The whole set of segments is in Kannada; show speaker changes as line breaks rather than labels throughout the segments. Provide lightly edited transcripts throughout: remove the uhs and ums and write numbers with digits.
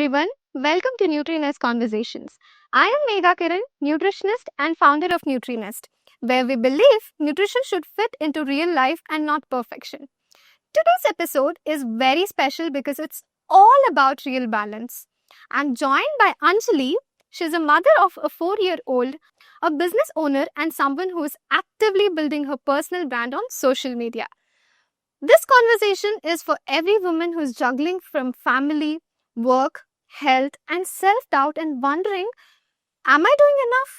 everyone. Welcome to NutriNest Conversations. I am Megha Kiran, nutritionist and founder of NutriNest, where we believe nutrition should fit into real life and not perfection. Today's episode is very special because it's all about real balance. I'm joined by Anjali. She's a mother of a 4-year-old, a business owner, and someone who is actively building her personal brand on social media. This conversation is for every woman who's juggling from family, work, health, and self doubt and wondering, am I doing enough?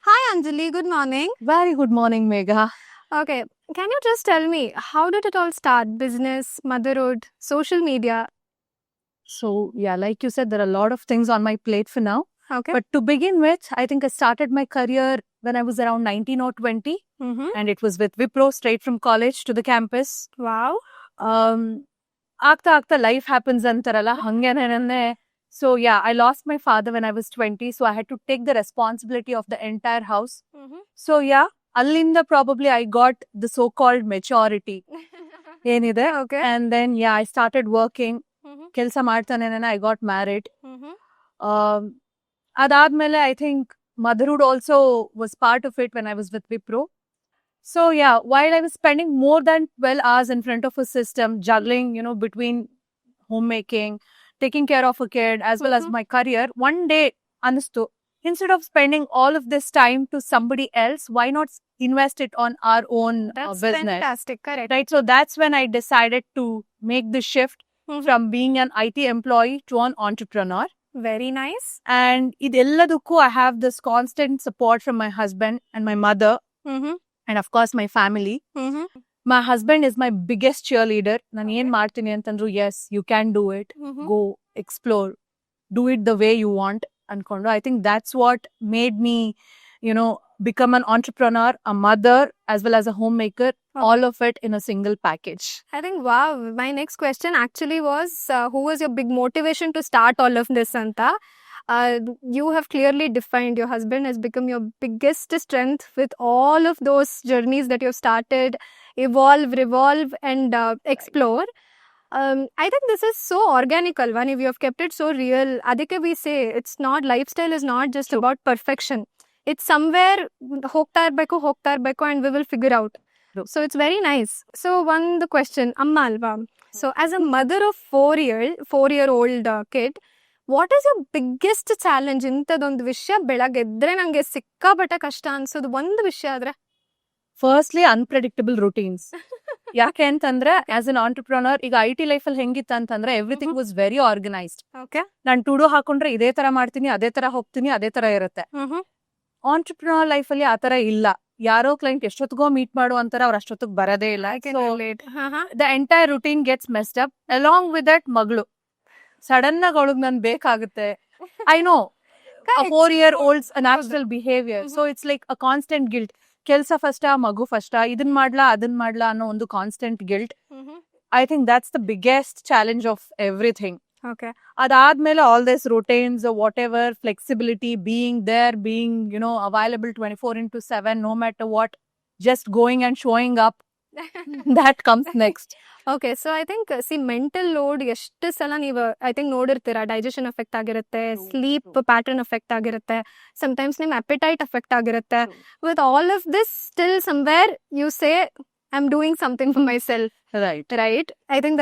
Hi, Anjali. Good morning.
Very good morning, Megha.
Okay, can you just tell me how did it all start? Business, motherhood, social media?
So, yeah, like you said, there are a lot of things on my plate for now.
Okay.
But to begin with, I think I started my career when I was around 19 or 20, and it was with Wipro, straight from college to the campus.
Wow.
ಆಗ್ತಾ life happens ಅಂತಾರಲ್ಲ ಹಂಗೇನೇನೆ. So yeah, I lost my father when I was 20, so I had to take the responsibility of the entire house. So yeah, allinda probably I got the so-called maturity. ಏನಿದೆ.
Okay.
And then yeah, I started working. ಕೆಲಸ ಮಾಡ್ತಾನೆ I got married. ಅದಾದ್ಮೇಲೆ I think motherhood also was part of it when I was with Wipro. So yeah, while I was spending more than 12 hours in front of a system, juggling, between homemaking, taking care of a kid, as well as my career, one day, anistu, instead of spending all of this time to somebody else, why not invest it on our own
That's
business?
fantastic. Correct.
Right. So that's when I decided to make the shift from being an IT employee to an entrepreneur.
Very nice.
And idelladukku I have this constant support from my husband and my mother, and of course my family. My husband is my biggest cheerleader. Nan yen martini antandru, yes, you can do it. Go explore, do it the way you want. Ankondo, I think that's what made me, become an entrepreneur, a mother, as well as a homemaker. All of it in a single package.
I think, wow, my next question actually was, who was your big motivation to start all of this, Anta? You have clearly defined your husband has become your biggest strength with all of those journeys that you've started, evolve, revolve, and explore. I think this is so organical. One, if you have kept it so real, adike we say it's not, lifestyle is not just about perfection. It's somewhere ಹೋಗ್ತಾ ಇರ್ಬೇಕು and we will figure out. So it's very nice. So the question, Amma alva. So as a mother of 4-year-old kid, what is your biggest challenge? ಇಂಥದೊಂದು ವಿಷಯ ಬೆಳಗ್ಗೆ ಎದ್ರೆ ನಂಗೆ ಸಿಕ್ಕಾಪಟ್ಟೆ ಕಷ್ಟ ಅನ್ಸೋದು ಒಂದು ವಿಷಯ ಆದ್ರೆ?
Firstly, unpredictable routines. ಯಾಕೆ ಅಂತಂದ್ರೆ ಆಸ್ ಅನ್ ಆಂಟರ್ಪ್ರನರ್ ಈಗ IT ಲೈಫಲ್ಲಿ ಹೆಂಗಿತ್ತು ಅಂತಂದ್ರೆ ಎವ್ರಿಥಿಂಗ್ ವಾಸ್ ವೆರಿ ಆರ್ಗನೈಸ್ಡ್. ನಾನು ಟು ಡೂ ಹಾಕೊಂಡ್ರೆ ಇದೇ ತರ ಮಾಡ್ತೀನಿ, ಅದೇ ತರ ಹೋಗ್ತೀನಿ, ಅದೇ ತರ ಇರುತ್ತೆ. ಆಂಟರ್ಪ್ರನರ್ ಲೈಫಲ್ಲಿ ಆ ತರ ಇಲ್ಲ. ಯಾರೋ ಕ್ಲೈಂಟ್ ಎಷ್ಟೊತ್ತಿಗೋ ಮೀಟ್ ಮಾಡು ಅಂತಾರೆ, ಅವ್ರು ಅಷ್ಟೊತ್ತಿಗೆ ಬರೋದೇ ಇಲ್ಲ. The entire routine gets messed up. Along with that ಮಗಳು ಸಡನ್ ಆಗಿ ಅವಳಿಗೆ ನನ್ ಬೇಕಾಗುತ್ತೆ. I know 4-year-old's a natural behavior. So it's like a constant guilt. ಕೆಲಸ ಫಸ್ಟಾ, ಮಗು ಫಸ್ಟಾ, ಇದನ್ ಮಾಡ್ಲಾ ಅದನ್ ಮಾಡ್ಲಾ ಅನ್ನೋ ಒಂದು constant guilt. I think that's the biggest challenge of everything. ಅದಾದ್ಮೇಲೆ all this routines, whatever, flexibility, being there, being, available 24/7, no matter what, just going and showing up. That comes next.
Okay, so I think, mental load ಎಷ್ಟು ಸಲ ನೀವು ಐ ಥಿಂಕ್ ನೋಡಿರ್ತೀರಾ. ಡೈಜೆಷನ್ ಎಫೆಕ್ಟ್ ಆಗಿರುತ್ತೆ, ಸ್ಲೀಪ್ ಪ್ಯಾಟರ್ನ್ ಎಫೆಕ್ಟ್ ಆಗಿರುತ್ತೆ, ಸಮಟೈಮ್ಸ್ ನಿಮ್ಮ ಅಪೆಟೈಟ್ ಎಫೆಕ್ಟ್ ಆಗಿರುತ್ತೆ. With all of this still somewhere you say I am doing something for myself. Right. I think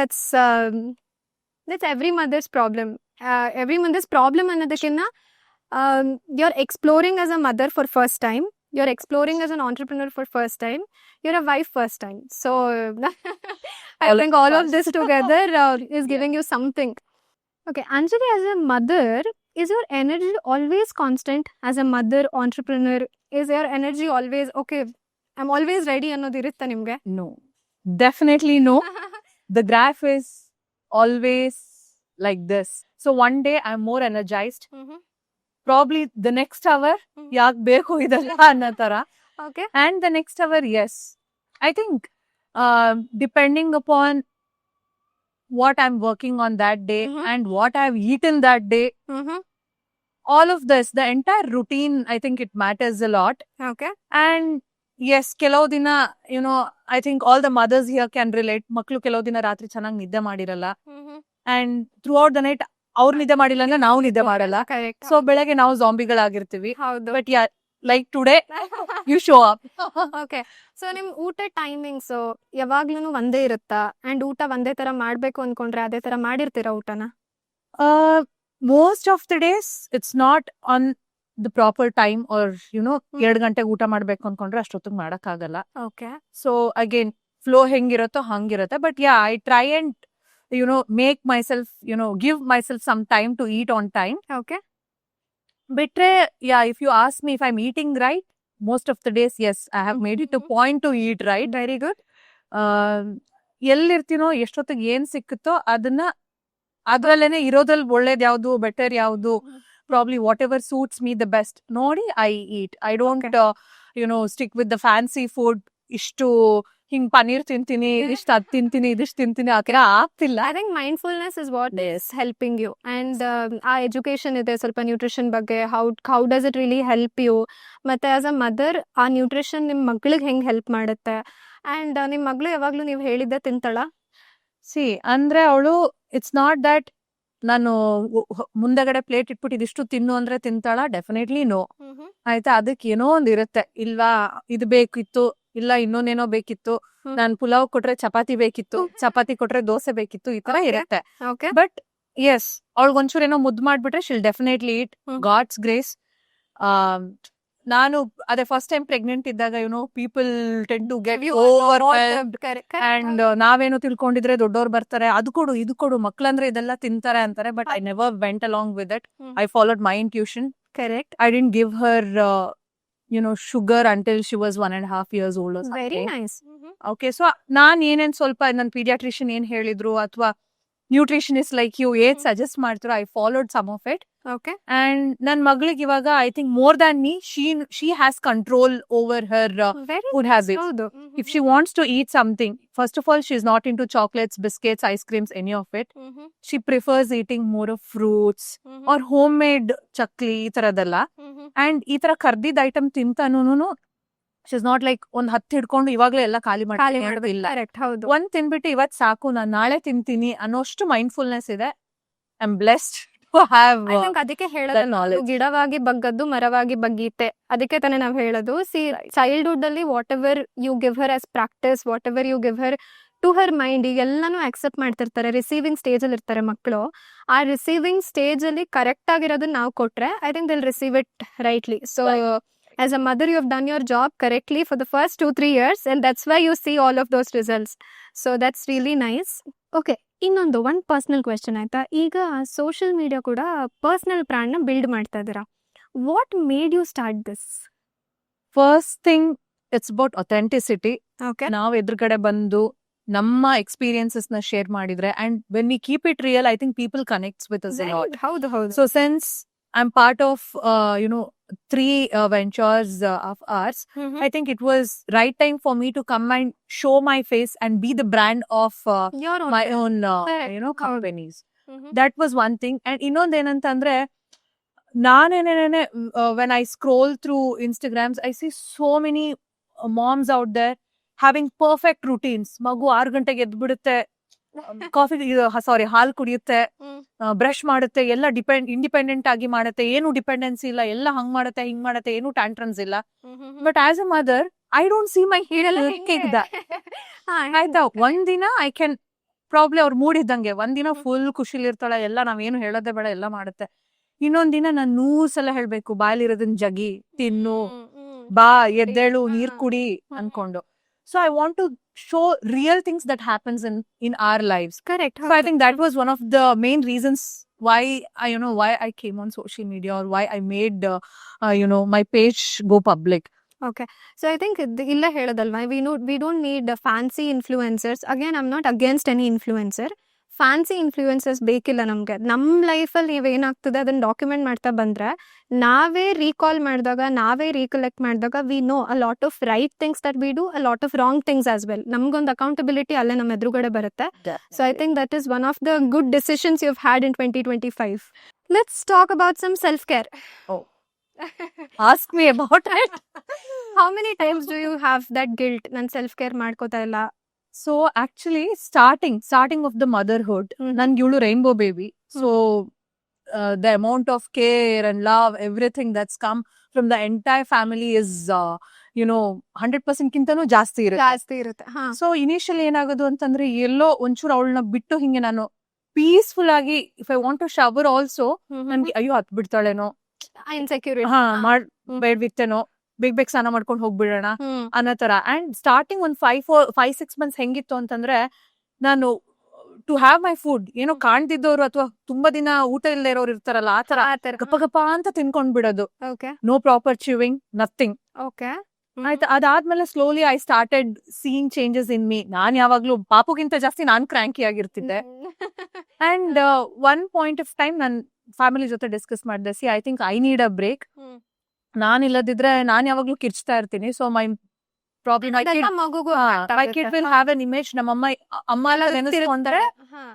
that's every mother's problem. Every mother's problem ಅನ್ನೋದಕ್ಕಿಂತ you're exploring as a mother for first time. You're exploring as an entrepreneur for first time. You're a wife first time. So I think all of this together is giving you something. Okay, Anjali, as a mother, is your energy always constant? As a mother entrepreneur, is your energy always, okay, I'm always ready ಅನ್ನೋದು ಇರುತ್ತಾ ನಿಮ್ಗೆ?
No, definitely no. The graph is always like this. So one day I'm more energized. Probably the next hour, ಯಾಕ್ ಬೇಕು ಇದೆಲ್ಲ ಅನ್ನೋ ತರ.
Okay.
And the next hour, yes. I think depending upon what I'm working on that day and what I've eaten that day, all of this, the entire routine, I think it matters a lot.
Okay.
And yes, ಕೆಲವು ದಿನ, I think all the mothers here can relate. ಮಕ್ಕಳು ಕೆಲವು ದಿನ ರಾತ್ರಿ ಚೆನ್ನಾಗಿ ನಿದ್ದೆ ಮಾಡಿರಲ್ಲ. And throughout the night, ಅವ್ರು ನಿದ್ದೆ ಮಾಡಿಲ್ಲ ಅಂದ್ರೆ ನಾವು ನಿದ್ದೆ ಮಾಡಲ್ಲ.
ಕರೆಕ್ಟ್.
ಸೊ ಬೆಳಗ್ಗೆ ನಾವು ಜಾಂಬಿಗಳಾಗಿರ್ತೀವಿ.
ಹೌದು.
But ya like today you show up.
Okay. So ನಿಮ್ ಊಟ ಟೈಮಿಂಗ್ಸ್ ಯಾವಾಗ್ಲೂ ಒಂದೇ ಇರುತ್ತಾ? ಅಂಡ್ ಊಟ ಒಂದೇ ತರ ಮಾಡ್ಬೇಕು ಅನ್ಕೊಂಡ್ರೆ ಅದೇ ತರ ಮಾಡಿರ್ತೀರಾ ಊಟನ?
Most of the days it's not on the proper time or 2 ಗಂಟೆಗೆ ಊಟ ಮಾಡ್ಬೇಕು ಅನ್ಕೊಂಡ್ರೆ ಅಷ್ಟೊತ್ತಿಗೆ ಮಾಡಕ್ ಆಗಲ್ಲ.
ಓಕೆ.
ಸೊ ಅಗೇನ್ ಫ್ಲೋ ಹೆಂಗಿರುತ್ತೋ ಹಂಗಿರುತ್ತೆ. But yeah I try and make myself give myself some time to eat on time.
Okay.
ಬಿಟ್ರೆ yeah if you ask me if I am eating right, most of the days as I have made it a point to eat right.
Very good.
ಎಲ್ಲಿರ್ತೀನೋ ಎಷ್ಟೊತ್ತಿಗೆ ಏನ್ ಸಿಕ್ಕುತ್ತೋ ಅದನ್ನ ಅದ್ರಲ್ಲೇನೆ ಇರೋದ್ರಲ್ಲಿ ಒಳ್ಳೇದ್ ಯಾವ್ದು, ಬೆಟರ್ ಯಾವ್ದು, probably whatever suits me the best ನೋಡಿ I eat. I don't stick with the fancy food. ಇಷ್ಟು ಹಿಂಗ್ ಪನೀರ್ ತಿಂತೀನಿ, ಇದಿಷ್ಟು ಅದ್ ತಿಂತೀನಿ, ಇದಿಷ್ಟು ತಿಂತೀನಿ ಆ ತರ ಆಗ್ತಿಲ್ಲ.
I think mindfulness is what is helping you. And ಆ ಎಜುಕೇಶನ್ ಇದೆ ಸ್ವಲ್ಪ ನ್ಯೂಟ್ರಿಷನ್ ಬಗ್ಗೆ, how does it really help you, ಮತ್ತೆ ಆಸ್ ಅ ಮದರ್ ಆ ನ್ಯೂಟ್ರಿಷನ್ ನಿಮ್ ಮಗಳಿಗೆ ಹೆಂಗ್ ಹೆಲ್ಪ್ ಮಾಡುತ್ತೆ. ಅಂಡ್ ನಿಮ್ ಮಗಳು ಯಾವಾಗ್ಲೂ ನೀವು ಹೇಳಿದ್ದೆ ತಿಂತಾಳ?
ಸಿ ಅಂದ್ರೆ ಅವಳು ಇಟ್ಸ್ ನಾಟ್ ದಟ್ ನಾನು ಮುಂದಗಡೆ ಪ್ಲೇಟ್ ಇಟ್ಬಿಟ್ಟು ಇದಿಷ್ಟು ತಿನ್ನು ಅಂದ್ರೆ ತಿಂತಾಳ, ಡೆಫಿನೆಟ್ಲಿ ನೋ. ಆಯ್ತಾ, ಅದಕ್ಕೆ ಏನೋ ಒಂದ್ ಇರುತ್ತೆ, ಇಲ್ವಾ ಇದು ಬೇಕಿತ್ತು, ಇಲ್ಲ ಇನ್ನೊಂದೇನೋ ಬೇಕಿತ್ತು, ನಾನ್ ಪುಲಾವ್ ಕೊಟ್ರೆ ಚಪಾತಿ ಬೇಕಿತ್ತು, ಚಪಾತಿ ಕೊಟ್ರೆ ದೋಸೆ ಬೇಕಿತ್ತು, ಈ ತರ ಇರುತ್ತೆ. ಬಟ್ ಎಸ್ ಅವಳಿಗೊಂಚೂರು ಏನೋ ಮುದ್ದು ಮಾಡ್ಬಿಟ್ರೆ she'll definitely eat. God's grace. ನಾನು ಅದೇ ಫಸ್ಟ್ ಟೈಮ್ ಪ್ರೆಗ್ನೆಂಟ್ ಇದ್ದಾಗ people tend to get over and ನಾವೇನು ತಿಳ್ಕೊಂಡಿದ್ರೆ ದೊಡ್ಡವ್ರು ಬರ್ತಾರೆ, ಅದು ಕೊಡು ಇದು ಕೊಡು, ಮಕ್ಳಂದ್ರೆ ಇದೆಲ್ಲ ತಿಂತಾರೆ ಅಂತಾರೆ. But I never vent along with it. I followed my intuition.
Correct.
I didn't give her sugar until she was 1.5 years old or something.
Very nice.
Okay, so ನಾನ್ ಏನೇನ್ ಸ್ವಲ್ಪ ನನ್ನ ಪೀಡಿಯಾಟ್ರಿಷಿಯನ್ ಏನ್ ಹೇಳಿದ್ರು ಅಥವಾ ನ್ಯೂಟ್ರಿಷನಿಸ್ಟ್ ಲೈಕ್ ಯು ಏನ್ ಸಜೆಸ್ಟ್ ಮಾಡ್ತಿರೋ I followed some of it.
Okay.
And ನನ್ ಮಗಳಿಗೆ ಇವಾಗ I think more than me she has control over her food habits.
ಹೌದು.
If she wants to eat something, first of all she's not into chocolates, biscuits, ice creams, any of it. She prefers eating more of fruits or homemade chakli ಈ ತರದೆಲ್ಲ. ಅಂಡ್ ಈ ತರ ಕರ್ದಿದ್ ಐಟಮ್ ತಿಂತಾನು ಶೀಸ್ ನಾಟ್ ಲೈಕ್ ಒಂದ್ 10 ಹಿಡ್ಕೊಂಡು ಇವಾಗ್ಲೇ ಎಲ್ಲ ಖಾಲಿ ಮಾಡಿ ಇಲ್ಲ.
ಕರೆಕ್ಟ್. ಹೌದು.
ಒಂದ್ ತಿನ್ಬಿಟ್ಟು ಇವತ್ ಸಾಕು, ನಾನ್ ನಾಳೆ ತಿಂತೀನಿ ಅನ್ನೋಷ್ಟು ಮೈಂಡ್ಫುಲ್ನೆಸ್ ಇದೆ. I am blessed to have
ಅದಕ್ಕೆ ಹೇಳೋದು ಗಿಡವಾಗಿ ಬಗ್ಗದ್ದು ಮರವಾಗಿ ಬಗ್ಗೀತೆ. ಅದಕ್ಕೆ ತಾನೇ ನಾವ್ ಹೇಳೋದು. ಸಿ ಚೈಲ್ಡ್ಹುಡ್ ಅಲ್ಲಿ whatever you give her as practice, whatever you give her to her mind, ಈಗೆಲ್ಲಾನು ಆಕ್ಸೆಪ್ಟ್ ಮಾಡ್ತಿರ್ತಾರೆ. ರಿಸೀವಿಂಗ್ ಸ್ಟೇಜ್ ಅಲ್ಲಿ ಇರ್ತಾರೆ ಮಕ್ಕಳು. ಆ ರಿಸೀವಿಂಗ್ ಸ್ಟೇಜ್ ಅಲ್ಲಿ ಕರೆಕ್ಟ್ ಆಗಿರೋದನ್ನ ನಾವು ಕೊಟ್ರೆ I think they'll receive it rightly. So as a mother you have done your job correctly for the first 2-3 years and that's why you see all of those results. So that's really nice. Okay, ಇನ್ನೊಂದು one personal question ಆಯ್ತಾ. ಈಗ ಸೋಷಿಯಲ್ ಮೀಡಿಯಾ ಕೂಡ ಪರ್ಸನಲ್ ಬ್ರ್ಯಾಂಡ್ ನ ಬಿಲ್ಡ್ ಮಾಡ್ತಾ ಇದ್ದೀರಾ. What made you start this?
First thing it's about authenticity.
Okay.
ನಾವು ಎದುರುಗಡೆ ಬಂದು ನಮ್ಮ ಎಕ್ಸ್ಪೀರಿಯನ್ಸಸ್ ನ ಶೇರ್ ಮಾಡಿದ್ರೆ and when we keep it real I think people connects with us a lot.
ಹೌದು ಹೌದು.
So since I'm part of 3 ventures of ours, I think it was right time for me to come and show my face and be the brand of
Your own
my
brand.
own companies. That was one thing. And ಇನ್ನೊಂದ್ ಏನಂತಂದ್ರೆ ನಾನೇನೇನೆ when I scroll through Instagrams I see so many moms out there having perfect routines. ಮಗು 6 ಗಂಟೆಗೆ ಎದ್ಬಿಡುತ್ತೆ, ಹಾಲ್ ಕುಡಿಯುತ್ತೆ, ಬ್ರಷ್ ಮಾಡುತ್ತೆ, ಎಲ್ಲ ಇಂಡಿಪೆಂಡೆಂಟ್ ಆಗಿ ಮಾಡುತ್ತೆ, ಏನು ಡಿಪೆಂಡೆನ್ಸಿ ಇಲ್ಲ, ಎಲ್ಲ ಹಂಗ್ ಮಾಡುತ್ತೆ ಹಿಂಗ್ ಮಾಡುತ್ತೆ, ಏನು ಟ್ಯಾಂಟ್ರಮ್ಸ್ ಇಲ್ಲ. But as a mother I don't see my ಆಯ್ತಾ. ಒಂದಿನ ಐ ಕ್ಯಾನ್ ಪ್ರಾಬ್ಲಿ ಅವ್ರ ಮೂಡ್ ಇದ್ದಂಗೆ ಒಂದಿನ ಫುಲ್ ಖುಷಿಲಿ ಇರ್ತಾಳೆ, ಎಲ್ಲ ನಾವೇನು ಹೇಳೋದೇ ಬೇಡ, ಎಲ್ಲ ಮಾಡುತ್ತೆ. ಇನ್ನೊಂದಿನ ನಾನ್ 100 ಸಲ ಹೇಳ್ಬೇಕು, ಬಾಯಲ್ಲಿರೋದನ್ನ ಜಗಿ ತಿನ್ನು, ಬಾ ಎದ್ದೇಳು, ನೀರ್ ಕುಡಿ ಅನ್ಕೊಂಡು. So I want to show real things that happens in our lives.
Correct.
So I think that was one of the main reasons why I came on social media or why I made my page go public.
Okay. So I think illa heladalva, we don't need fancy influencers. Again, I'm not against any influencer. Fancy influences ಬೇಕಿಲ್ಲ ನಮ್ಗೆ. ನಮ್ಮ ಲೈಫಲ್ಲಿ ನೀವೇನಾಗ್ತದೆ ಅದನ್ನ ಡಾಕ್ಯುಮೆಂಟ್ ಮಾಡ್ತಾ ಬಂದ್ರೆ ನಾವೇ ರೀಕಾಲ್ ಮಾಡಿದಾಗ, ನಾವೇ ರೀಕಲೆಕ್ಟ್ ಮಾಡಿದಾಗ we know a lot of right things that we do, a lot of wrong things as well. ನಮ್ಗೊಂದು ಅಕೌಂಟಬಿಲಿಟಿ ಅಲ್ಲೇ ನಮ್ಮ ಎದುರುಗಡೆ ಬರುತ್ತೆ. So I think that is one of the good decisions you have had in 2025. Let's talk about some self care.
Ask me about it.
How many times do you have that guilt? ನಾನು ಸೆಲ್ಫ್ ಕೇರ್ ಮಾಡ್ಕೋತಾ ಇಲ್ಲ.
So actually starting of the motherhood, ನನ್ಗೆ ಇವಳು rainbow baby. So the amount of care and love, everything that's come from the entire family is, 100% ಕಿಂತನೂ ಜಾಸ್ತಿ ಇರುತ್ತೆ.
ಜಾಸ್ತಿ ಇರುತ್ತೆ.
ಸೊ ಇನಿಷಿಯಲಿ ಏನಾಗೋದು ಅಂತಂದ್ರೆ ಎಲ್ಲೋ ಒಂಚೂರು ಅವಳನ್ನ ಬಿಟ್ಟು ಹಿಂಗೆ ನಾನು ಪೀಸ್ಫುಲ್ ಆಗಿ if I want to shower also ನನ್ಗೆ ಅಯ್ಯೋ ಹತ್ ಬಿಡ್ತಾಳೇನೋ,
ಇನ್ಸೆಕ್ಯೂರಿಟಿ.
ಬೇಡ್ಬಿಟ್ಟೇನೋ, ಬೇಗ ಸ್ನಾನ ಮಾಡ್ಕೊಂಡು ಹೋಗ್ಬಿಡೋಣ ಅನ್ನೋ ತರ. ಅಂಡ್ ಸ್ಟಾರ್ಟಿಂಗ್ ಒಂದ್ 5-6 months ಹೆಂಗಿತ್ತು ಅಂತಂದ್ರೆ, ನಾನು ಟು ಹ್ಯಾವ್ ಮೈ ಫುಡ್, ಏನೋ ಕಾಣ್ದಿದ್ದವ್ರು ಅಥವಾ ತುಂಬಾ ದಿನ ಊಟ ಇಲ್ಲದೆ ಇರೋರು ಇರ್ತಾರಲ್ಲ, ಆ ತರ ಗಪ್ಪ ಅಂತ ತಿನ್ಕೊಂಡ್ ಬಿಡೋದು. No proper chewing, nothing. ಆಯ್ತಾ, ಅದಾದ್ಮೇಲೆ slowly I started seeing changes in me. ನಾನ್ ಯಾವಾಗ್ಲೂ ಪಾಪುಗಿಂತ ಜಾಸ್ತಿ ನಾನ್ ಕ್ರ್ಯಾಂಕಿ ಆಗಿರ್ತಿದ್ದೆ. And one point of time ನನ್ ಫ್ಯಾಮಿಲಿ ಜೊತೆ ಡಿಸ್ಕಸ್ ಮಾಡಿದೆ, see I think I need a break. ನಾನ್ ಇಲ್ಲದಿದ್ರೆ ನಾನ್ ಯಾವಾಗ್ಲೂ ಕಿರ್ಚ್ತಾ ಇರ್ತೀನಿ. So my problem, my kid will have an image. ನಮ್ಮಮ್ಮ ಎಲ್ಲ ನೆನೆಸ್ಕೊಂಡ್ರೆ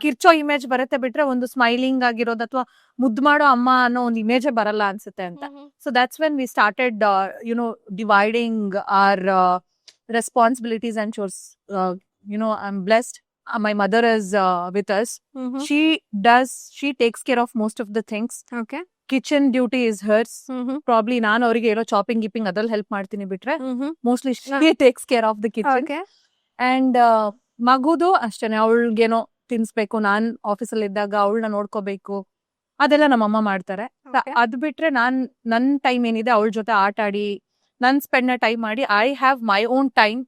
ಕಿರ್ಚೋ ಇಮೇಜ್ ಬರುತ್ತೆ ಬಿಟ್ರೆ ಒಂದು ಸ್ಮೈಲಿಂಗ್ ಆಗಿರೋದು ಅಥವಾ ಮುದ್ದು ಮಾಡೋ ಅಮ್ಮ ಅನ್ನೋ ಒಂದು ಇಮೇಜೇ ಬರಲ್ಲ ಅನ್ಸುತ್ತೆ ಅಂತ. So that's when we started dividing our responsibilities and chores. I am blessed. My mother is with us. She takes care of most of the things. Kitchen duty is hers. Probably ನಾನು ಅವರಿಗೆ ಏನೋ ಚಾಪಿಂಗ್ ಗಿಪ್ಪಿಂಗ್ ಅದ್ರಲ್ಲಿ ಹೆಲ್ಪ್ ಮಾಡ್ತೀನಿ ಬಿಟ್ರೆ mostly she takes care of the kitchen. And ಮಗುದು ಅಷ್ಟೇನೆ, ಅವಳಿಗೇನೋ ತಿನ್ಸ್ಬೇಕು, ನಾನ್ ಆಫೀಸಲ್ಲಿ ಇದ್ದಾಗ ಅವಳನ್ನ ನೋಡ್ಕೋಬೇಕು, ಅದೆಲ್ಲ ನಮ್ಮಮ್ಮ ಮಾಡ್ತಾರೆ. ಅದ್ ಬಿಟ್ರೆ ನನ್ ಟೈಮ್ ಏನಿದೆ ಅವಳ ಜೊತೆ ಆಟ ಆಡಿ, ನನ್ ಸ್ಪೆಂಡ್ ಟೈಮ್ ಮಾಡಿ, I have my own time.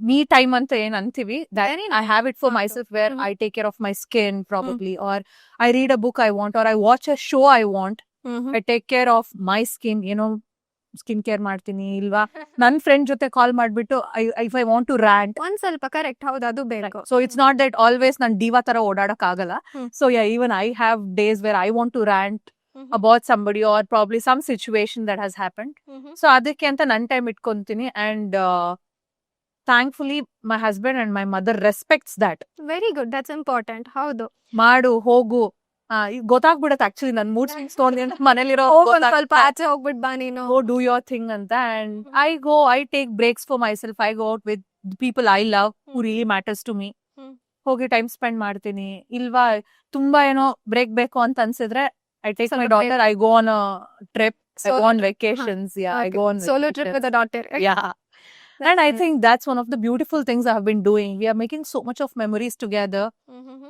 me time ಅಂತ ಏನ್ ಅಂತೀವಿ, that I have it for myself, where I take care of my skin probably, or I read a book I want, or I watch a show I want. I take care of my skin, skin care ಮಾಡ್ತೀನಿ. ಇಲ್ವಾ ನನ್ ಫ್ರೆಂಡ್ ಜೊತೆ ಕಾಲ್ ಮಾಡ್ಬಿಟ್ಟು if I want to rant
ಒಂದ್ ಸ್ವಲ್ಪ ಕರೆಕ್ಟ್, ಹೌದು, ಅದು ಬೇಕು.
So it's not that always non diva ತರ ಓಡಾಡಕ್ ಆಗಲ್ಲ. So yeah, even I have days where I want to rant about somebody or probably some situation that has happened. So ಅದಕ್ಕೆ ಅಂತ ನನ್ time ಇಟ್ಕೊಂತೀನಿ. And thankfully my husband and my mother respects that.
Very good, that's important. ಹೌದು,
ಮಾಡು ಹೋಗು, ಗೊತ್ತಾಗ್ಬಿಡತ್ತೆ ಆಕ್ಚುಲಿ ನನ್ ಮೂಡ್ ಸ್ವಿಂಗ್ಸ್ ನೋಡಿ ಅಂತ. ಮನೇಲಿರೋ
ಸ್ವಲ್ಪ ಆಚೆ ಹೋಗ್ಬಿಟ್ ಬಾ ನೀನು,
go do your thing ಅಂತ. And I take breaks for myself. I go out with the people I love, who really matters to me. ಹೋಗಿ ಟೈಮ್ ಸ್ಪೆಂಡ್ ಮಾಡ್ತೀನಿ. ಇಲ್ವಾ ತುಂಬಾ ಏನೋ ಬ್ರೇಕ್ ಬೇಕು ಅಂತ ಅನ್ಸಿದ್ರೆ I take my daughter, I go on a trip, I go on vacations. Yeah, I go on
solo trip with a daughter.
Yeah. And I think that's one of the beautiful things I have been doing. We are making so much of memories together.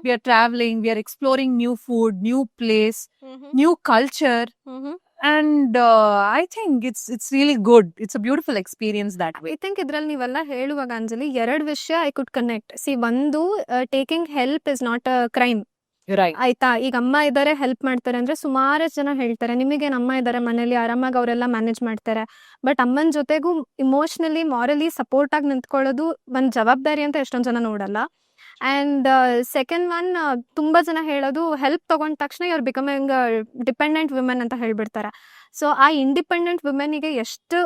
We are traveling, we are exploring new food, new place, new culture. And I think it's really good. It's a beautiful experience that way.
I think ಇದ್ರಲ್ಲಿ ನೀವೆಲ್ಲ ಹೇಳುವಾಗ ಅಂಜಲಿ, 2 ವಿಷಯ I could connect. See, ಒಂದು, taking help is not a crime.
Right.
ಆಯ್ತಾ, ಈಗ ಅಮ್ಮ ಇದಾರೆ ಹೆಲ್ಪ್ ಮಾಡ್ತಾರೆ ಅಂದ್ರೆ ಸುಮಾರಷ್ಟು ಜನ ಹೇಳ್ತಾರೆ, ನಿಮಗೆ ಅಮ್ಮ ಇದಾರೆ ಮನೇಲಿ ಆರಾಮಾಗಿ ಅವರೆಲ್ಲ ಮ್ಯಾನೇಜ್ ಮಾಡ್ತಾರೆ. ಬಟ್ ಅಮ್ಮನ ಜೊತೆಗೂ ಇಮೋಷನಲಿ ಮಾರಲಿ ಸಪೋರ್ಟ್ ಆಗಿ ನಿಂತ್ಕೊಳ್ಳೋದು ಒಂದ್ ಜವಾಬ್ದಾರಿ ಅಂತ ಎಷ್ಟೊಂದ್ ಜನ ನೋಡಲ್ಲ. ಅಂಡ್ ಸೆಕೆಂಡ್ ಒನ್, ತುಂಬಾ ಜನ ಹೇಳೋದು ಹೆಲ್ಪ್ ತಗೊಂಡ ತಕ್ಷಣ ಇವ್ರು ಬಿಕಮಿಂಗ್ ಡಿಪೆಂಡೆಂಟ್ ವಿಮೆನ್ ಅಂತ ಹೇಳ್ಬಿಡ್ತಾರೆ. ಸೊ ಆ ಇಂಡಿಪೆಂಡೆಂಟ್ ವಿಮೆನ್ಗೆ ಎಷ್ಟು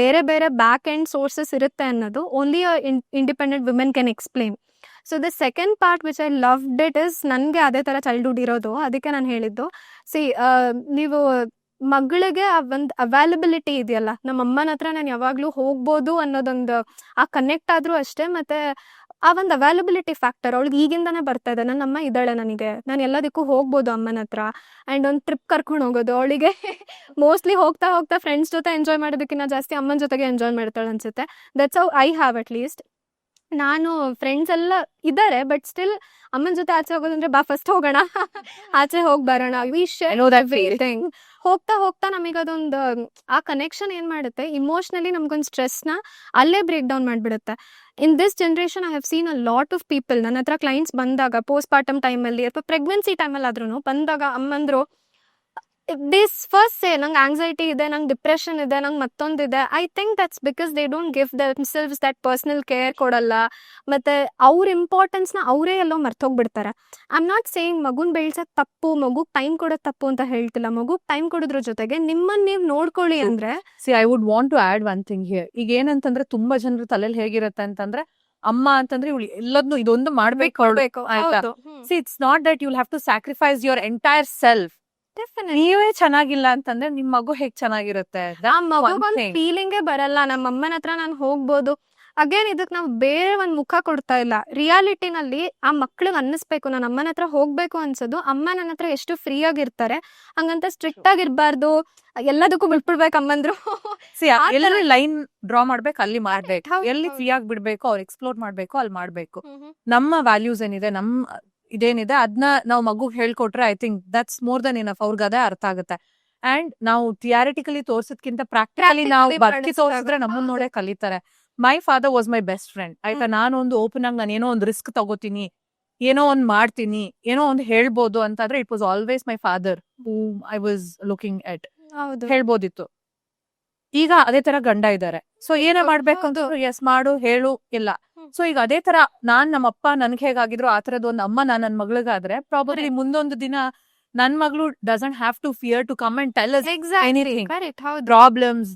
ಬೇರೆ ಬೇರೆ ಬ್ಯಾಕ್ ಎಂಡ್ ಸೋರ್ಸಸ್ ಇರುತ್ತೆ ಅನ್ನೋದು only independent women can explain. So the second part which I loved it is, ನನಗೆ ಅದೇ ಥರ ಚೈಲ್ಡ್ಹುಡ್ ಇರೋದು, ಅದಕ್ಕೆ ನಾನು ಹೇಳಿದ್ದು. ನೀವು ಮಗಳಿಗೆ ಆ ಒಂದು ಅವೈಲಬಿಲಿಟಿ ಇದೆಯಲ್ಲ, ನಮ್ಮ ಅಮ್ಮನ ಹತ್ರ ನಾನು ಯಾವಾಗಲೂ ಹೋಗ್ಬೋದು ಅನ್ನೋದೊಂದು ಆ ಕನೆಕ್ಟ್ ಆದರೂ ಅಷ್ಟೇ. ಮತ್ತು ಆ ಒಂದು ಅವೈಲಬಿಲಿಟಿ ಫ್ಯಾಕ್ಟರ್ ಅವಳಿಗೆ ಈಗಿಂದಾನೇ ಬರ್ತಾ ಇದೆ. ನನ್ನ ಅಮ್ಮ ಇದ್ದಾಳೆ ನನಗೆ, ನಾನು ಎಲ್ಲದಕ್ಕೂ ಹೋಗ್ಬೋದು ಅಮ್ಮನ ಹತ್ರ. ಆ್ಯಂಡ್ ಒಂದು ಟ್ರಿಪ್ ಕರ್ಕೊಂಡು ಹೋಗೋದು, ಅವಳಿಗೆ ಮೋಸ್ಟ್ಲಿ ಹೋಗ್ತಾ ಹೋಗ್ತಾ ಫ್ರೆಂಡ್ಸ್ ಜೊತೆ ಎಂಜಾಯ್ ಮಾಡೋದಕ್ಕಿಂತ ಜಾಸ್ತಿ ಅಮ್ಮನ ಜೊತೆಗೆ ಎಂಜಾಯ್ ಮಾಡ್ತಾಳೆ ಅನ್ಸುತ್ತೆ. That's how I have at least. ನಾನು ಫ್ರೆಂಡ್ಸ್ ಎಲ್ಲ ಇದ್ದಾರೆ, ಬಟ್ ಸ್ಟಿಲ್ ಅಮ್ಮನ ಜೊತೆ ಆಚೆ ಹೋಗೋದಂದ್ರೆ ಬಾ ಫಸ್ಟ್ ಹೋಗೋಣ, ಆಚೆ ಹೋಗಿ ಬರೋಣ, ವಿ ಶೇರ್ ಎವ್ರಿಥಿಂಗ್. ಹೋಗ್ತಾ ಹೋಗ್ತಾ ನಮಗೆ ಅದೊಂದು ಆ ಕನೆಕ್ಷನ್ ಏನ್ ಮಾಡುತ್ತೆ, ಇಮೋಷನಲಿ ನಮ್ಗೊಂದು ಸ್ಟ್ರೆಸ್ನ ಅಲ್ಲೇ ಬ್ರೇಕ್ ಡೌನ್ ಮಾಡಿಬಿಡುತ್ತೆ. In this generation I have seen a lot of people, ನನ್ನ ಹತ್ರ ಕ್ಲೈಂಟ್ಸ್ ಬಂದಾಗ ಪೋಸ್ಟ್ ಪಾರ್ಟಮ್ ಟೈಮಲ್ಲಿ ಅಥವಾ ಪ್ರೆಗ್ನೆನ್ಸಿ ಟೈಮಲ್ಲಿ ಆದ್ರೂ ಬಂದಾಗ ಅಮ್ಮಂದ್ರು ದಿಸ್ ಫಸ್ಟ್ ಸೇ ನಂಗೆ ಆಂಗ್ಸೈಟಿ ಇದೆ, ನಂಗೆ ಡಿಪ್ರೆಷನ್ ಇದೆ, ನಂಗೆ ಮತ್ತೊಂದಿದೆ. I think that's because they don't give themselves that personal care ಕೊಡಲ್ಲ. ಮತ್ತು ಅವ್ರ ಇಂಪಾರ್ಟೆನ್ಸ್ನ ಅವರೇ ಎಲ್ಲೋ ಮರ್ತೋಗ್ಬಿಡ್ತಾರೆ. ಐ ಆಮ್ ನಾಟ್ ಸೇಯಿಂಗ್ ಮಗುನ ಬೆಳ್ಸೋದು ತಪ್ಪು, ಮಗುಗೆ ಟೈಮ್ ಕೊಡೋದು ತಪ್ಪು ಅಂತ ಹೇಳ್ತಿಲ್ಲ. ಮಗುಗೆ ಟೈಮ್ ಕೊಡೋದ್ರ ಜೊತೆಗೆ ನಿಮ್ಮನ್ನ ನೀವು ನೋಡ್ಕೊಳ್ಳಿ ಅಂದ್ರೆ.
See I would want to add one thing here. ಈಗ ಏನಂತಂದ್ರೆ ತುಂಬಾ ಜನರ ತಲೆಯಲ್ಲಿ ಹೇಗಿರುತ್ತೆ ಅಂತಂದ್ರೆ, ಅಮ್ಮ ಅಂತಂದ್ರೆ ಇವಳು ಎಲ್ಲದನ್ನು ಇದೊಂದು ಮಾಡ್ಬೇಕು. See it's not that you will have to sacrifice your entire self. ನೀವೇ ಚೆನ್ನಾಗಿಲ್ಲ ಅಂತಂದ್ರೆ ನಿಮ್ ಮಗು ಹೇಗ್ ಚೆನ್ನಾಗಿರುತ್ತೆ?
ಫೀಲಿಂಗೇ ಬರಲ್ಲ. ನಮ್ಮ ಅಮ್ಮನ ಹತ್ರ ನಾನು ಹೋಗ್ಬೋದು, ಅಗೇನ್ ಇದಕ್ ನಾವು ಬೇರೆ ಒಂದ್ ಮುಖ ಕೊಡ್ತಾ ಇಲ್ಲ. ರಿಯಾಲಿಟಿನಲ್ಲಿ ಆ ಮಕ್ಳಿಗೆ ಅನ್ನಿಸ್ಬೇಕು, ನಾನು ಅಮ್ಮನ ಹತ್ರ ಹೋಗ್ಬೇಕು ಅನ್ಸೋದು, ಅಮ್ಮ ನನ್ನ ಹತ್ರ ಎಷ್ಟು ಫ್ರೀ ಆಗಿರ್ತಾರೆ, ಹಂಗಂತ ಸ್ಟ್ರಿಕ್ಟ್ ಆಗಿರ್ಬಾರ್ದು, ಎಲ್ಲದಕ್ಕೂ ಬಿಟ್ಬಿಡ್ಬೇಕು ಅಮ್ಮಂದ್ರು.
ಎಲ್ಲಿ ಲೈನ್ ಡ್ರಾ ಮಾಡ್ಬೇಕು ಅಲ್ಲಿ ಮಾಡ್ಬೇಕು,
ಹೌದು,
ಎಲ್ಲಿ
ಹೌದು.
ಫ್ರೀ ಆಗಿ ಬಿಡ್ಬೇಕು, ಅವ್ರು ಎಕ್ಸ್ಪ್ಲೋರ್ ಮಾಡ್ಬೇಕು ಅಲ್ಲಿ ಮಾಡ್ಬೇಕು. ನಮ್ಮ ವ್ಯಾಲ್ಯೂಸ್ ಏನಿದೆ, ನಮ್ ಇದೇನಿದೆ ಅದನ್ನ ನಾವು ಮಗುಗ್ ಹೇಳ್ಕೊಟ್ರೆ I think that's more than enough. ಅವ್ರಿಗೆ ಅದೇ ಅರ್ಥ ಆಗುತ್ತೆ. ಅಂಡ್ ನಾವು ಥಿಯಾರಿಟಿಕಲಿ ತೋರ್ಸೋದ್ಕಿಂತ ಪ್ರಾಕ್ಟಿಕಲಿ ನಾವು
Practically
ಬದುಕಿ
ಬಳಸ್ದಾಗ.
ತೋರಿಸಿದ್ರೆ ನಮ್ಮನ್ನ ನೋಡೇ ಕಲಿತಾರೆ. My father was my best friend. ಆಯ್ತಾ, ನಾನು ಒಂದು ಓಪನ್ ಆಗಿ ನಾನು ಏನೋ ಒಂದು ರಿಸ್ಕ್ ತಗೋತೀನಿ, ಏನೋ ಒಂದು ಮಾಡ್ತೀನಿ, ಏನೋ ಒಂದು ಹೇಳ್ಬೋದು ಅಂತಾದ್ರೆ it was always my father who I was looking at.
ಹೌದು.
ಹೇಳ್ಬೋದಿತ್ತು. ಈಗ ಅದೇ ತರ ಗಂಡ ಇದ್ದಾರೆ. ಸೊ ಏನೇ ಮಾಡ್ಬೇಕು ಅಂತ ಎಸ್ ಮಾಡು ಹೇಳು ಇಲ್ಲ. ಸೊ ಈಗ ಅದೇ ತರ ನಮ್ಮ ಅಪ್ಪ ನನ್ಗೆ ಹೇಗಾಗಿದ್ರು ಆ ತರದ್ ಒಂದು ಅಮ್ಮ ನನ್ ಮಗಳಿಗಾದ್ರೆ ಪ್ರಾಬಬ್ಲಿ ಮುಂದೊಂದು ದಿನ ನನ್ ಮಗಳು doesn't have to fear to come and tell us
Exactly.
anything.
Correct. ಹೌದು.
Problems,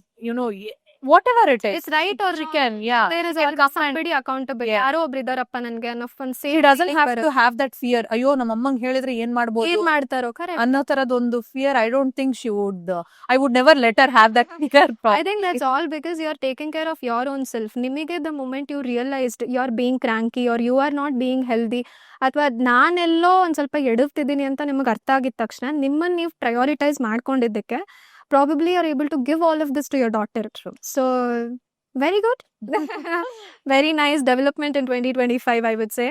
whatever it is.
It's right or
She
wrong.
can, yeah.
There is
can
always
come and-
somebody accountable.
Yeah.
ಯಾರೋ ಒಬ್ರು ಇದಾರಪ್ಪ ನನ್ಗೆ ಅನ್ನೋ ಒಂದು
She doesn't have to have that fear. ಅಯ್ಯೋ ನಮ್ಮ ಅಮ್ಮಂಗ್ ಹೇಳಿದ್ರೆ ಏನ್ ಮಾಡ್ಬೋದು
ಏನ್ ಮಾಡ್ತಾರೋ. ಕರೆಕ್ಟ್.
ಅನ್ನೋ ತರದೊಂದು fear. I don't think she would. I would never let her have that fear.
I think that's all because you are taking care of your own self. ನಿಮಗೆ the moment you realized you are being cranky or you are not being healthy, ಅಥವಾ ನಾನೆಲ್ಲೋ ಒಂದ್ ಸ್ವಲ್ಪ ಎಡವ್ತಿದ್ದೀನಿ ಅಂತ ನಿಮಗೆ ಅರ್ಥ ಆಗಿದ ತಕ್ಷಣ ನಿಮ್ಮನ್ನ ನೀವು ಪ್ರಯಾರಿಟೈಸ್ ಮಾಡ್ಕೊಂಡಿದ್ದಕ್ಕೆ probably you are able to give all of this to your daughter. So very good. Very nice development in 2025 I would say.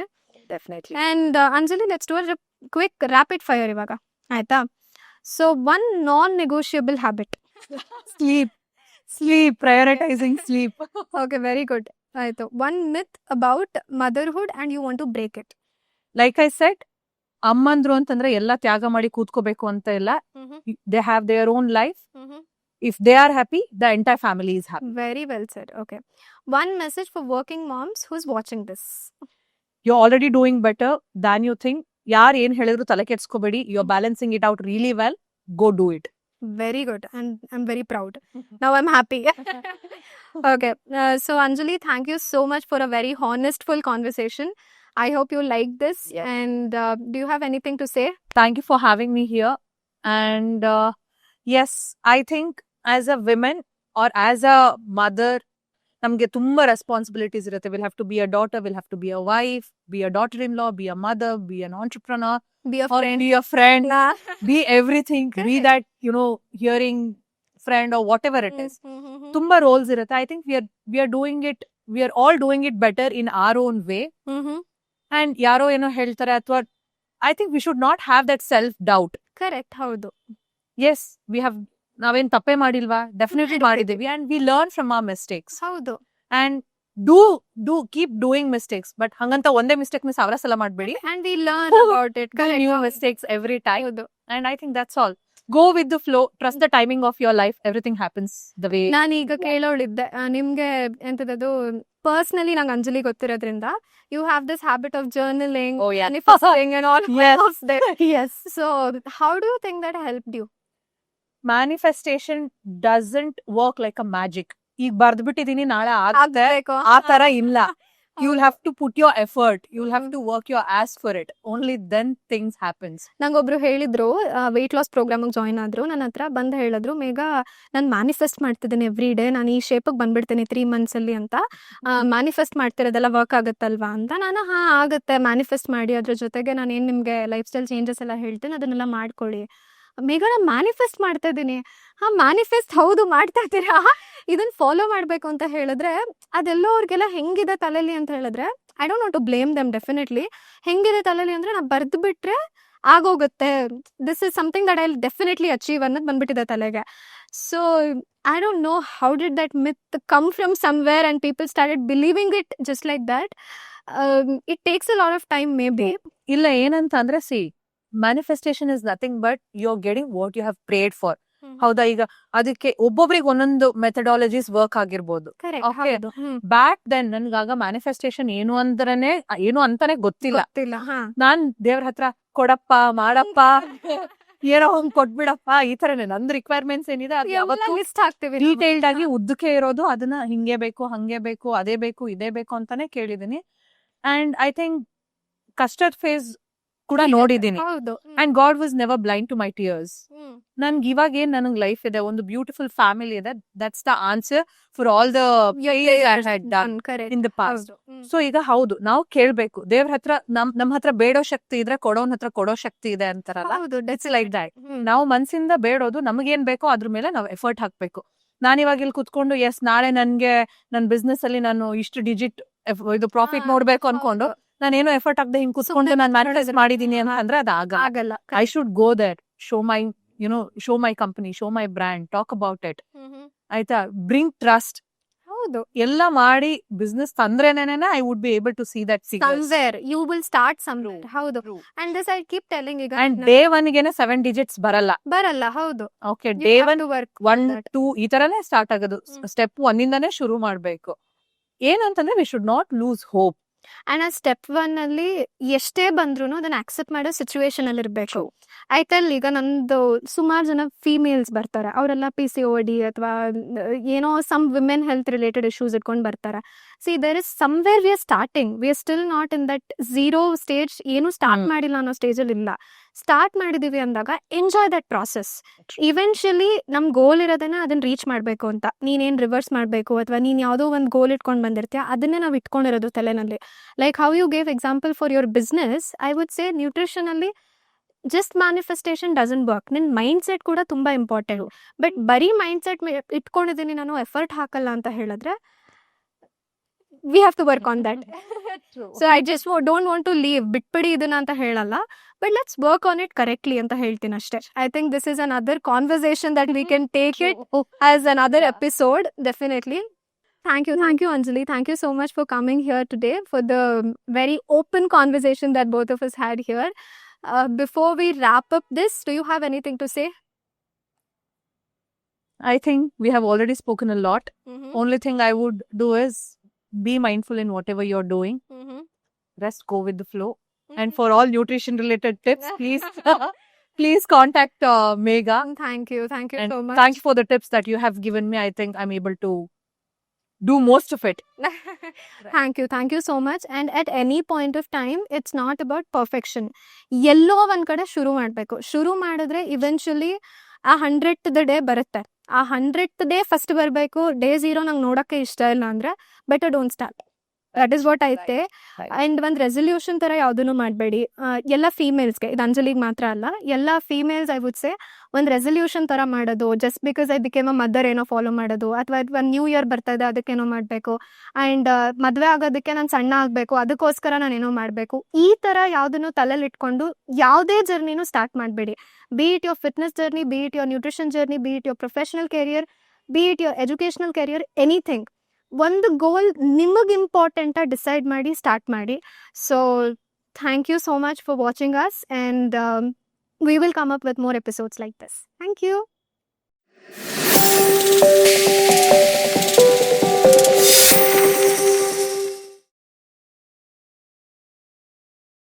Definitely.
And Anjali, let's do a quick rapid fire ಇವಾಗ, ಆಯ್ತಾ? So one non-negotiable habit.
Sleep, prioritizing sleep.
Okay, very good. ಆಯ್ತು. One myth about motherhood and you want to break it.
Like I said, ಅಮ್ಮಂದ್ರು ಅಂತಂದ್ರೆ ಎಲ್ಲ ತ್ಯಾಗ ಮಾಡಿ ಕೂತ್ಕೋಬೇಕು ಅಂತ ಇಲ್ಲ. They have their own life. If they are happy, the entire family is happy.
Very well said. Okay. One message for working moms who's watching this.
You're already doing better than you think. ಯಾರು ಏನ್ ಹೇಳಿದ್ರು ತಲೆ ಕೆಡ್ಸ್ಕೋಬೇಡಿ. You're balancing it out really well. Go do it.
Very good. And I'm very proud. Now I'm happy. Okay. So Anjali, thank you so much for a very honest, full conversation. I hope you liked this.
Yeah.
And do you have anything to say?
Thank you for having me here. And yes, I think as a woman or as a mother, ನಮ್ಗೆ ತುಂಬಾ ರೆಸ್ಪಾನ್ಸಿಬಿಲಿಟೀಸ್ ಇರುತ್ತೆ. We'll have to be a daughter, we'll have to be a wife, be a daughter-in-law, be a mother, be an entrepreneur,
Be a
or
friend.
be a friend, be everything, be that, hearing friend or whatever it is. ತುಂಬಾ ರೋಲ್ಸ್ ಇರುತ್ತೆ. I think we are all doing it better in our own way. And ಯಾರೋ ಏನೋ ಹೇಳ್ತಾರೆ ಅಥವಾ I think we should not have that self-doubt.
Correct. ಹೌದು.
Yes, ನಾವೇನ್ ತಪ್ಪೇ ಮಾಡಿಲ್ವಾ? Definitely ಮಾಡಿದ್ದೀವಿ. And we learn from our mistakes.
ಹೌದು.
And keep doing mistakes. But ಹಂಗಂತ ಒಂದೇ ಮಿಸ್ಟೇಕ್ 1000 ಸಲ ಮಾಡಬೇಡಿ.
And we learn about it. Correct.
New mistakes every time.
ಹೌದು.
And I think that's all. Go with the flow. Trust the timing of your life. Everything happens the way.
ನಾನೀಗ ಕೇಳೋಳಿದ್ದೆ, ನಿಮ್ಗೆ ಎಂತದದು ಪರ್ಸನಲಿ ನಂಗೆ Anjali ಗೊತ್ತಿರೋದ್ರಿಂದ you have this habit of journaling,
Oh, yeah.
manifesting and all
Yes.
of that.
Yes.
So how do you think that helped you?
Manifestation doesn't work like a magic. ಈಗ ಬರ್ದ್ಬಿಟ್ಟಿದೀನಿ ನಾಳೆ ಆಗುತ್ತೆ
ಆಗ್ಬೇಕು.
ಆ ತರ ಇಲ್ಲ. You'll have to put your effort. You'll have to work your ass for it. Only then things happens.
ನಂಗೊಬ್ರು ಹೇಳಿದ್ರು, ವೆಯ್ಟ್ ಲಾಸ್ ಪ್ರೋಗ್ರಾಮಿಗೆ ಜಾಯ್ನ್ ಆದ್ರು, ನನ್ನ ಹತ್ರ ಬಂದು ಹೇಳಿದ್ರು, ಮೇಘ ನಾನು ಮ್ಯಾನಿಫೆಸ್ಟ್ ಮಾಡ್ತಿದ್ದೀನಿ ಎವ್ರಿ ಡೇ, ನಾನು ಈ ಶೇಪಿಗೆ ಬಂದ್ಬಿಡ್ತೀನಿ 3 months ಅಲ್ಲಿ ಅಂತ. ಮ್ಯಾನಿಫೆಸ್ಟ್ ಮಾಡ್ತಿರೋದೆಲ್ಲ ವರ್ಕ್ ಆಗುತ್ತಲ್ವಾ ಅಂತ. ನಾನು ಆಗುತ್ತೆ, ಮ್ಯಾನಿಫೆಸ್ಟ್ ಮಾಡಿ, ಅದ್ರ ಜೊತೆಗೆ ನಾನು ಏನು ನಿಮಗೆ ಲೈಫ್ ಸ್ಟೈಲ್ ಚೇಂಜಸ್ ಎಲ್ಲ ಹೇಳ್ತೀನಿ, ಅದನ್ನೆಲ್ಲ ಮಾಡ್ಕೊಳ್ಳಿ. ಮೇಘ ನಾನು ಮ್ಯಾನಿಫೆಸ್ಟ್ ಮಾಡ್ತಾ ಇದ್ದೀನಿ. ಮ್ಯಾನಿಫೆಸ್ಟ್ ಹೌದು ಮಾಡ್ತಾ ಇದ್ದೀರಾ, ಇದನ್ನ ಫಾಲೋ ಮಾಡ್ಬೇಕು ಅಂತ ಹೇಳಿದ್ರೆ ಅದೆಲ್ಲೋ ಅವ್ರಿಗೆಲ್ಲ ಹೆಂಗಿದೆ ತಲೆಲಿ ಅಂತ ಹೇಳಿದ್ರೆ, I don't want to blame them. Definitely ಹೆಂಗಿದೆ ತಲೆಲಿ ಅಂದ್ರೆ ನಾ ಬರ್ದು ಬಿಟ್ರೆ ಆಗೋಗುತ್ತೆ, this is something that I will definitely achieve ಅನ್ನೋದು ಬಂದ್ಬಿಟ್ಟಿದೆ ತಲೆಗೆ. So I don't know how did that myth come from somewhere and people started believing it just like that. It takes a lot of time maybe.
ಇಲ್ಲ ಏನಂತ ಅಂದ್ರೆ manifestation is nothing but you are getting what you have prayed for. ಹೌದಾ? ಈಗ ಅದಕ್ಕೆ ಒಬ್ಬೊಬ್ರಿಗೆ ಒಂದೊಂದು ಮೆಥಡಾಲಜೀಸ್ ವರ್ಕ್ ಆಗಿರ್ಬೋದು. Okay. ಬ್ಯಾಕ್ ದೆನ್ ನನ್ಗಾಗ ಮ್ಯಾನಿಫೆಸ್ಟೇಷನ್ ಏನು ಅಂತಾನೆ ಗೊತ್ತಿಲ್ಲ. ನಾನ್ ದೇವ್ರ ಹತ್ರ ಕೊಡಪ್ಪ ಮಾಡಪ್ಪ ಏನೋ ಒಂದ್ ಕೊಟ್ಬಿಡಪ್ಪ ಈ ತರನೇ ನಂದು ರಿಕ್ವೈರ್ಮೆಂಟ್ಸ್ ಏನಿದೆ ಅದು ಯಾವತ್ತೂ
ಲಿಸ್ಟ್ ಹಾಕ್ತೀವಿ
ಡೀಟೇಲ್ಡ್ ಆಗಿ ಉದ್ದಕ್ಕೆ ಇರೋದು. ಅದನ್ನ ಹಿಂಗೆ ಬೇಕು ಹಂಗೆ ಬೇಕು ಅದೇ ಬೇಕು ಇದೇ ಬೇಕು ಅಂತಾನೆ ಕೇಳಿದೀನಿ. And I think custard phase ಕೂಡ ನೋಡಿದೀನಿ.
ಹೌದು.
And God was never blind to my tears. ನನ್ಗೆ ಇವಾಗ ಏನ್ ನನಗ್ ಲೈಫ್ ಇದೆ, ಒಂದು ಬ್ಯೂಟಿಫುಲ್ ಫ್ಯಾಮಿಲಿ ಇದೆ. That's the answer for all the in the past. So ಈಗ ಹೌದು, ನಾವು ಕೇಳ್ಬೇಕು ದೇವ್ರ ಹತ್ರ. ನಮ್ ಹತ್ರ ಬೇಡೋ ಶಕ್ತಿ ಇದ್ರೆ ಕೊಡೋನ್ ಹತ್ರ ಕೊಡೋ ಶಕ್ತಿ ಇದೆ ಅಂತಾರಲ್ಲ, ಇಟ್ಸ್ ಲೈಕ್ ದಟ್. ನಾವು ಮನ್ಸಿಂದ ಬೇಡೋದು, ನಮಗೇನ್ ಬೇಕೋ ಅದ್ರ ಮೇಲೆ ನಾವು ಎಫರ್ಟ್ ಹಾಕ್ಬೇಕು. ನಾನ್ ಇವಾಗ ಇಲ್ಲಿ ಕುತ್ಕೊಂಡು ನಾಳೆ ನನ್ಗೆ ನನ್ ಬಿಸ್ನೆಸ್ ಅಲ್ಲಿ ನಾನು ಇಷ್ಟು ಡಿಜಿಟ್ ಇದು ಪ್ರಾಫಿಟ್ ನೋಡ್ಬೇಕು ಅನ್ಕೊಂಡು ನಾನೇನೋ ಎಫರ್ಟ್ ಆಗದೆ ಹಿಂಗ್ ಕುತ್ಕೊಂಡು ನಾನು ಮ್ಯಾನಿಫೆಸ್ಟ್ ಮಾಡಿದೀನಿ ಅಂದ್ರೆ ಅದು ಆಗಲ್ಲ. I should go that, show my company, show my brand, talk about it. ಆಯ್ತಾ? Bring trust.
ಹೌದು.
ಎಲ್ಲ ಮಾಡಿ ಬಿಸ್ನೆಸ್ ತಂದ್ರೇನೆ I would be able to see that
somewhere you will start somewhere. ಹೌದು. and this I keep telling ಈಗ
ಅಂಡ್ ಡೇ 1 ಗೆನೆ 7 digits ಬರಲ್ಲ.
ಹೌದು.
ಓಕೆ, ಡೇ 1 2 ಈ ತರನೇ ಸ್ಟಾರ್ಟ್ ಆಗೋದು. ಸ್ಟೆಪ್ 1 ಇಂದಾನೇ ಶುರು ಮಾಡ್ಬೇಕು. ಏನಂತಂದ್ರೆ we should not lose hope.
And ಆ ಸ್ಟೆಪ್ 1 ಅಲ್ಲಿ ಎಷ್ಟೇ ಬಂದ್ರು ಅದನ್ನ ಅಕ್ಸೆಪ್ಟ್ ಮಾಡೋ ಸಿಚುವೇಶನ್ ಅಲ್ಲಿ ಇರ್ಬೇಕು. ಆಯ್ತಲ್ಲ, ಈಗ ನಂದು ಸುಮಾರು ಜನ ಫೀಮೇಲ್ಸ್ ಬರ್ತಾರೆ, ಅವರೆಲ್ಲ PCOD ಅಥವಾ ಏನೋ some women health related issues ಇಟ್ಕೊಂಡು ಬರ್ತಾರೆ. See there is somewhere we are starting, we are still not in that zero stage. ಏನು ಸ್ಟಾರ್ಟ್ ಮಾಡಿಲ್ಲ ಅನ್ನೋ ಸ್ಟೇಜ್ ಅಲ್ಲಿ ಇಲ್ಲ. ಸ್ಟಾರ್ಟ್ ಮಾಡಿದೀವಿ ಅಂದಾಗ ಎಂಜಾಯ್ ದಟ್ ಪ್ರಾಸೆಸ್. ಇವೆನ್ಚುಲಿ ನಮ್ ಗೋಲ್ ಇರೋದನ್ನ ಅದನ್ನ ರೀಚ್ ಮಾಡ್ಬೇಕು ಅಂತ. ನೀನೇನ್ ರಿವರ್ಸ್ ಮಾಡ್ಬೇಕು ಅಥವಾ ನೀನ್ ಯಾವ್ದೋ ಒಂದು ಗೋಲ್ ಇಟ್ಕೊಂಡು ಬಂದಿರ್ತೀಯ, ಅದನ್ನೇ ನಾವು ಇಟ್ಕೊಂಡಿರೋದು ತಲೆನಲ್ಲಿ. Like how you gave example for your business, I would say nutrition ಅಲ್ಲಿ ಜಸ್ಟ್ ಮ್ಯಾನಿಫೆಸ್ಟೇಷನ್ ಡಸಂಟ್ ವರ್ಕ್. ನಿನ್ ಮೈಂಡ್ ಸೆಟ್ ಕೂಡ ತುಂಬಾ ಇಂಪಾರ್ಟೆಂಟ್. ಬಟ್ ಬರೀ ಮೈಂಡ್ ಸೆಟ್ ಇಟ್ಕೊಂಡಿದ್ದೀನಿ, ನಾನು ಎಫರ್ಟ್ ಹಾಕಲ್ಲ ಅಂತ ಹೇಳಿದ್ರೆ we have to work on that. So I just don't want to leave, ಬಿಟ್ಬಿಡಿ ಇದನ್ನ ಅಂತ ಹೇಳಲ್ಲ, but let's work on it correctly ಅಂತ ಹೇಳ್ತೀನಿ ಅಷ್ಟೇ. I think this is another conversation that we can take it as another episode, definitely. Thank you Anjali, thank you so much for coming here today, for the very open conversation that both of us had here. Before we wrap up this, do you have anything to say?
I think we have already spoken a lot. Only thing I would do is be mindful in whatever you're doing. Rest, go with the flow. And for all nutrition related tips, please contact Megha.
Thank you
and
so much.
Thanks for the tips that you have given me. I think I'm able to do most of it.
Thank you so much. And at any point of time, it's not about perfection. ಎಲ್ಲೋ ಒಂದ್ ಕಡೆ ಶುರು ಮಾಡ್ಬೇಕು. ಶುರು ಮಾಡಿದ್ರೆ ಇವೆನ್ಚುಲಿ ಆ 100th ಡೇ ಬರುತ್ತೆ. ಆ 100th ಡೇ ಫಸ್ಟ್ ಬರಬೇಕು. ಡೇ 0 ನಂಗೆ ನೋಡಕ್ಕೆ ಇಷ್ಟ ಇಲ್ಲ ಅಂದ್ರೆ better don't start. That is what ಐತೆ. ಅಂಡ್ ಒಂದು ರೆಸಲ್ಯೂಷನ್ ತರ ಯಾವ್ದನ್ನು ಮಾಡಬೇಡಿ. ಎಲ್ಲ ಫೀಮೇಲ್ಸ್ಗೆ, ಇದು ಅಂಜಲಿಗೆ ಮಾತ್ರ ಅಲ್ಲ, ಎಲ್ಲ ಫೀಮೇಲ್ಸ್ ಐ ವುಡ್ ಸೇ ಒಂದು ರೆಸಲ್ಯೂಷನ್ ತರ ಮಾಡೋದು, just because I became a mother ಏನೋ ಫಾಲೋ ಮಾಡೋದು, ಅಥವಾ ಒಂದು ನ್ಯೂ ಇಯರ್ ಬರ್ತಾ ಇದೆ ಅದಕ್ಕೇನೋ ಮಾಡಬೇಕು, ಆ್ಯಂಡ್ ಮದುವೆ ಆಗೋದಕ್ಕೆ ನಾನು ಸಣ್ಣ ಆಗಬೇಕು ಅದಕ್ಕೋಸ್ಕರ ನಾನು ಏನೋ ಮಾಡಬೇಕು, ಈ ಥರ ಯಾವುದನ್ನು ತಲೆಯಲ್ಲಿ ಇಟ್ಕೊಂಡು ಯಾವುದೇ ಜರ್ನಿನೂ ಸ್ಟಾರ್ಟ್ ಮಾಡಬೇಡಿ. Be it your fitness journey, be it your nutrition journey, be it your professional career, be it your educational career, anything. ಒಂದು ಗೋಲ್ ನಿಮಗೆ ಇಂಪಾರ್ಟೆಂಟ ಡಿಸೈಡ್ ಮಾಡಿ ಸ್ಟಾರ್ಟ್ ಮಾಡಿ. So thank you so much for watching us, and we will come up with more episodes like this. Thank you.